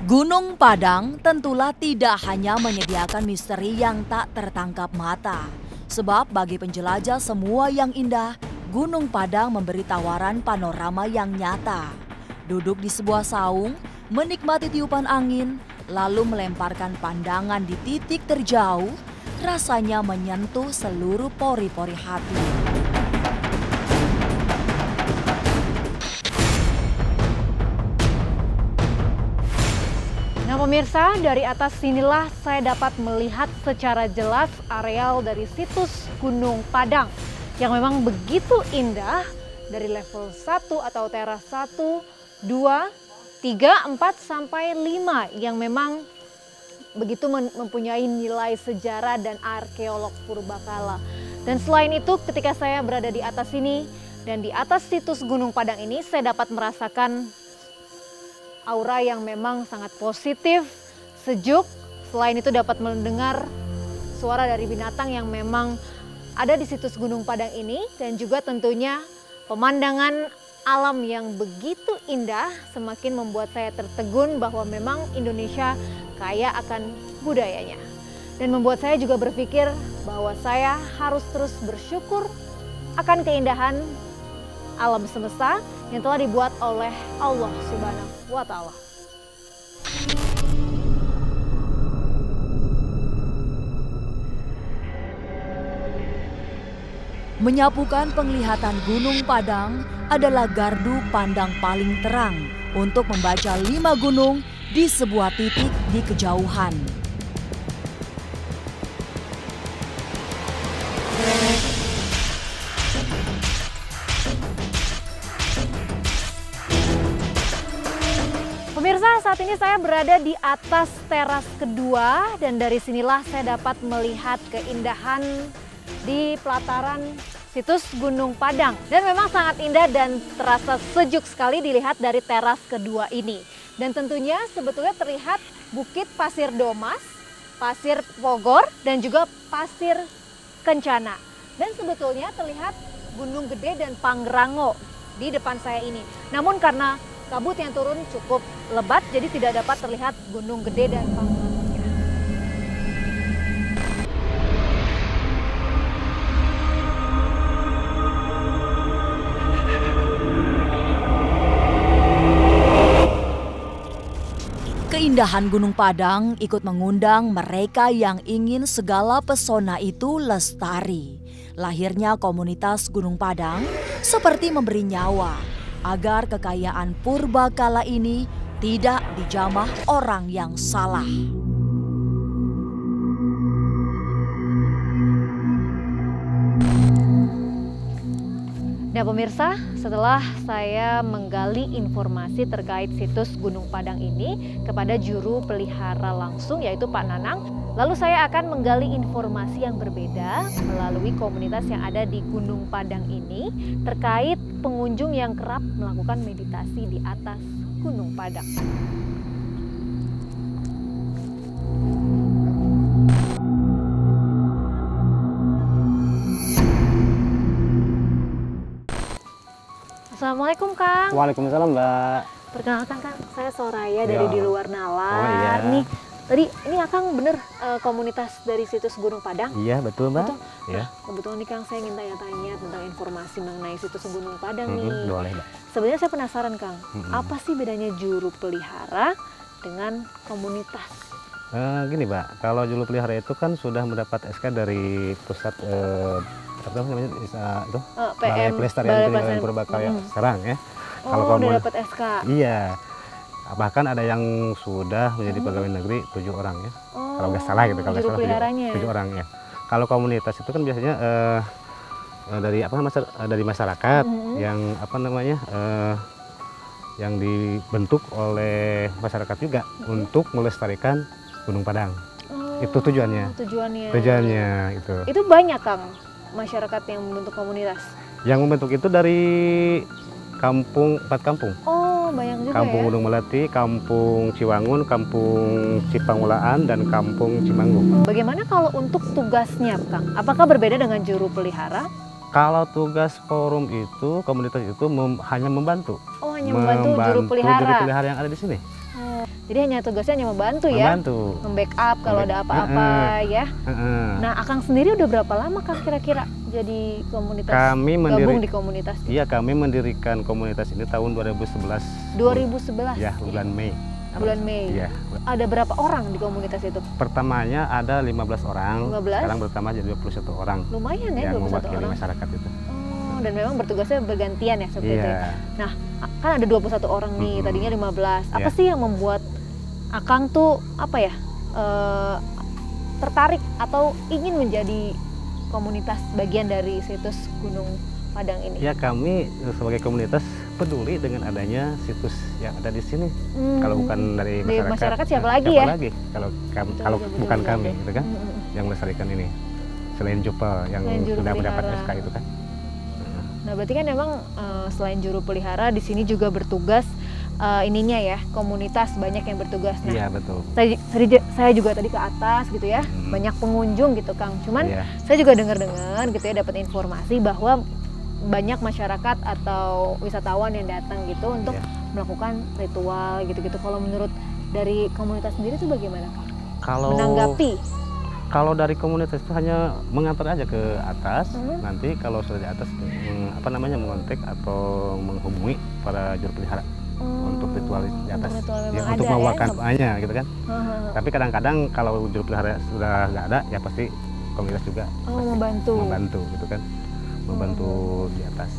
Gunung Padang tentulah tidak hanya menyediakan misteri yang tak tertangkap mata. Sebab bagi penjelajah semua yang indah, Gunung Padang memberi tawaran panorama yang nyata. Duduk di sebuah saung, menikmati tiupan angin, lalu melemparkan pandangan di titik terjauh, rasanya menyentuh seluruh pori-pori hati. Nah pemirsa, dari atas sinilah saya dapat melihat secara jelas areal dari situs Gunung Padang yang memang begitu indah dari level 1 atau teras 1, 2, 3, 4 sampai 5 yang memang begitu mempunyai nilai sejarah dan arkeolog purbakala. Dan selain itu ketika saya berada di atas sini dan di atas situs Gunung Padang ini saya dapat merasakan aura yang memang sangat positif, sejuk. Selain itu dapat mendengar suara dari binatang yang memang ada di situs Gunung Padang ini. Dan juga tentunya pemandangan alam yang begitu indah semakin membuat saya tertegun bahwa memang Indonesia kaya akan budayanya. Dan membuat saya juga berpikir bahwa saya harus terus bersyukur akan keindahan alam semesta yang telah dibuat oleh Allah Subhanahu wa Ta'ala. Menyapukan penglihatan Gunung Padang adalah gardu pandang paling terang untuk membaca 5 gunung di sebuah titik di kejauhan. Pemirsa, saat ini saya berada di atas teras kedua dan dari sinilah saya dapat melihat keindahan di pelataran situs Gunung Padang. Dan memang sangat indah dan terasa sejuk sekali dilihat dari teras kedua ini. Dan tentunya sebetulnya terlihat Bukit Pasir Domas, Pasir Pogor dan juga Pasir Kencana. Dan sebetulnya terlihat Gunung Gede dan Pangrango di depan saya ini. Namun karena kabut yang turun cukup lebat, jadi tidak dapat terlihat Gunung Gede dan Pangrango. Keindahan Gunung Padang ikut mengundang mereka yang ingin segala pesona itu lestari. Lahirnya komunitas Gunung Padang seperti memberi nyawa agar kekayaan purbakala ini tidak dijamah orang yang salah. Nah pemirsa, setelah saya menggali informasi terkait situs Gunung Padang ini kepada juru pelihara langsung yaitu Pak Nanang, lalu saya akan menggali informasi yang berbeda melalui komunitas yang ada di Gunung Padang ini terkait pengunjung yang kerap melakukan meditasi di atas Gunung Padang. Assalamualaikum Kang. Waalaikumsalam Mbak. Perkenalkan Kang, saya Soraya dari di luar nalar. Oh iya. Nih, tadi ini Akang bener komunitas dari situs Gunung Padang? Iya betul Mbak. Betul? Ya. Nah, kebetulan nih Kang, saya ingin tanya-tanya tentang informasi mengenai situs Gunung Padang nih. Boleh Mbak. Sebenarnya saya penasaran Kang, apa sih bedanya juru pelihara dengan komunitas? Gini Mbak, kalau juru pelihara itu kan sudah mendapat SK dari pusat apa namanya itu Balai Pelestarian Peninggalan Purbakala Serang ya. Oh, udah dapat SK. Iya. Bahkan ada yang sudah menjadi pegawai negeri 7 orang ya. Kalau nggak salah gitu, kalau nggak salah 7 orang ya. Kalau komunitas itu kan biasanya dari apa dari masyarakat yang apa namanya yang dibentuk oleh masyarakat juga untuk melestarikan Gunung Padang. Itu tujuannya. Tujuannya itu. Itu banyak Kang masyarakat yang membentuk komunitas. Yang membentuk itu dari 4 kampung. Oh, banyak juga Kampung ya. Gunung Melati, Kampung Ciwangun, Kampung Cipangmulaan, dan Kampung Cimanggu. Bagaimana kalau untuk tugasnya, Kang? Apakah berbeda dengan juru pelihara? Kalau tugas forum itu, komunitas itu hanya membantu. Oh, hanya membantu juru pelihara. Juru pelihara yang ada di sini. Jadi hanya tugasnya hanya membantu ya, nge-backup kalau ada apa-apa ya. Nah, Akang sendiri udah berapa lama Kang kira-kira jadi komunitas? Gabung di komunitas? Iya, kami mendirikan komunitas ini tahun 2011. 2011? Ya, bulan Mei. Bulan Mei? Iya. Ada berapa orang di komunitas itu? Pertamanya ada 15 orang, 15? Sekarang bertambah jadi 21 orang. Lumayan ya, yang 21 mewakili orang? Masyarakat itu. Dan memang bertugasnya bergantian ya seperti itu. Nah, kan ada 21 orang nih, tadinya 15. Apa sih yang membuat Akang tuh apa ya tertarik atau ingin menjadi komunitas bagian dari situs Gunung Padang ini? Ya, kami sebagai komunitas peduli dengan adanya situs yang ada di sini. Kalau bukan dari masyarakat siapa lagi ya? Kalau bukan kami, gitu kan, yang melestarikan ini. Selain Jupel yang sudah mendapat SK itu kan. Nah, berarti kan memang selain juru pelihara di sini juga bertugas ininya ya, komunitas banyak yang bertugas. Nah, iya, betul. Saya juga tadi ke atas gitu ya, banyak pengunjung gitu Kang. Cuman saya juga dengar-dengar gitu ya, dapat informasi bahwa banyak masyarakat atau wisatawan yang datang gitu untuk melakukan ritual gitu-gitu. Kalau menurut dari komunitas sendiri itu bagaimana Kang? Menanggapi? Kalau dari komunitas itu hanya mengantar aja ke atas, nanti kalau sudah di atas mengontak atau menghubungi para juru pelihara untuk ritual di atas, untuk membawakan doanya gitu kan. Tapi kadang-kadang kalau juru pelihara sudah nggak ada, ya pasti komunitas juga membantu gitu kan, membantu di atas.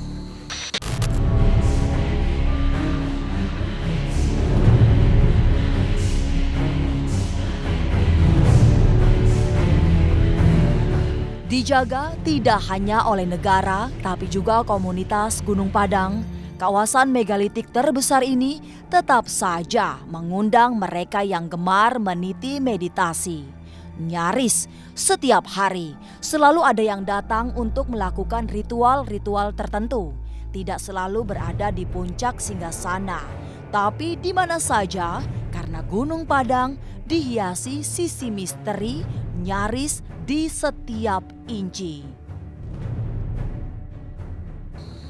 Dijaga tidak hanya oleh negara, tapi juga komunitas Gunung Padang. Kawasan megalitik terbesar ini tetap saja mengundang mereka yang gemar meniti meditasi. Nyaris setiap hari selalu ada yang datang untuk melakukan ritual-ritual tertentu. Tidak selalu berada di puncak singgasana, tapi di mana saja, karena Gunung Padang dihiasi sisi misteri nyaris di setiap inci.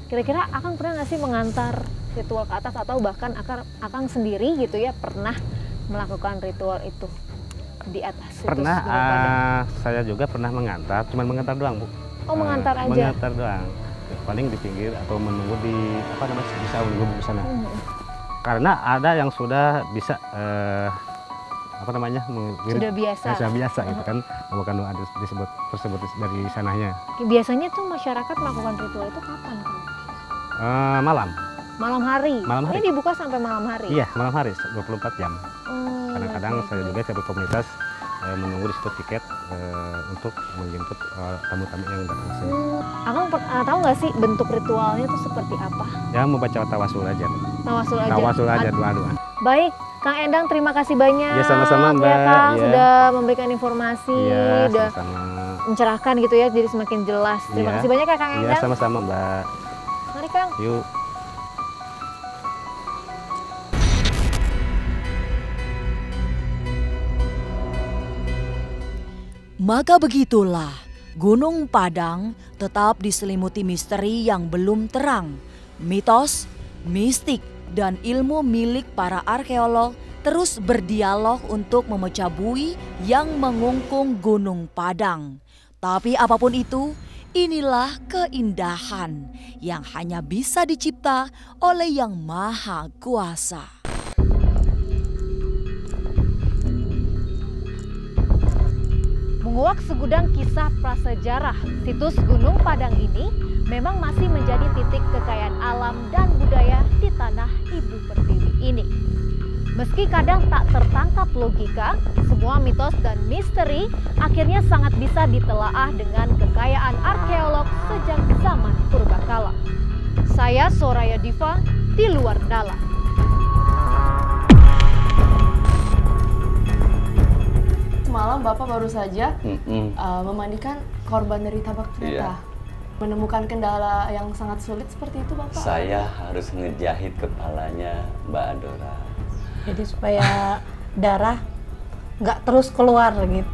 Kira-kira Akang pernah nggak sih mengantar ritual ke atas, atau bahkan Akang sendiri gitu ya pernah melakukan ritual itu di atas? Pernah, saya juga pernah mengantar, cuma mengantar doang Bu. Oh, mengantar aja? Mengantar doang, paling di pinggir atau menunggu di bisa menunggu di sana. Karena ada yang sudah bisa sudah biasa gitu kan, bukan doa tersebut dari sananya. Biasanya tuh masyarakat melakukan ritual itu kapan Kang? Malam hari. Ini dibuka sampai malam hari? Iya, malam hari 24 jam. Kadang-kadang saya juga sebagai komunitas menunggu di situ tiket untuk menjemput tamu-tamu yang datang ke sini. Akang tahu nggak sih bentuk ritualnya itu seperti apa? Ya, membaca tawasul aja. Tawasul aja, doa-doa. Baik, Kang Endang, terima kasih banyak. Ya, sama-sama Mbak. Ya, Kang, sudah memberikan informasi, sudah mencerahkan gitu ya, jadi semakin jelas. Terima kasih banyak ya Kang Endang. Ya, sama-sama Mbak. Mari Kang. Yuk. Maka begitulah, Gunung Padang tetap diselimuti misteri yang belum terang. Mitos, mistik, dan ilmu milik para arkeolog terus berdialog untuk memecah bui yang mengungkung Gunung Padang. Tapi apapun itu, inilah keindahan yang hanya bisa dicipta oleh Yang Maha Kuasa. Menguak segudang kisah prasejarah, situs Gunung Padang ini memang masih menjadi titik kekayaan alam dan budaya di tanah Ibu Pertiwi ini. Meski kadang tak tertangkap logika, semua mitos dan misteri akhirnya sangat bisa ditelaah dengan kekayaan arkeolog sejak zaman purbakala. Saya Soraya Diva di Luar Nalar. Semalam Bapak baru saja memandikan korban dari tabak kereta. Menemukan kendala yang sangat sulit seperti itu Bapak? Saya harus ngejahit kepalanya Mbak Adora. Jadi supaya darah nggak terus keluar gitu.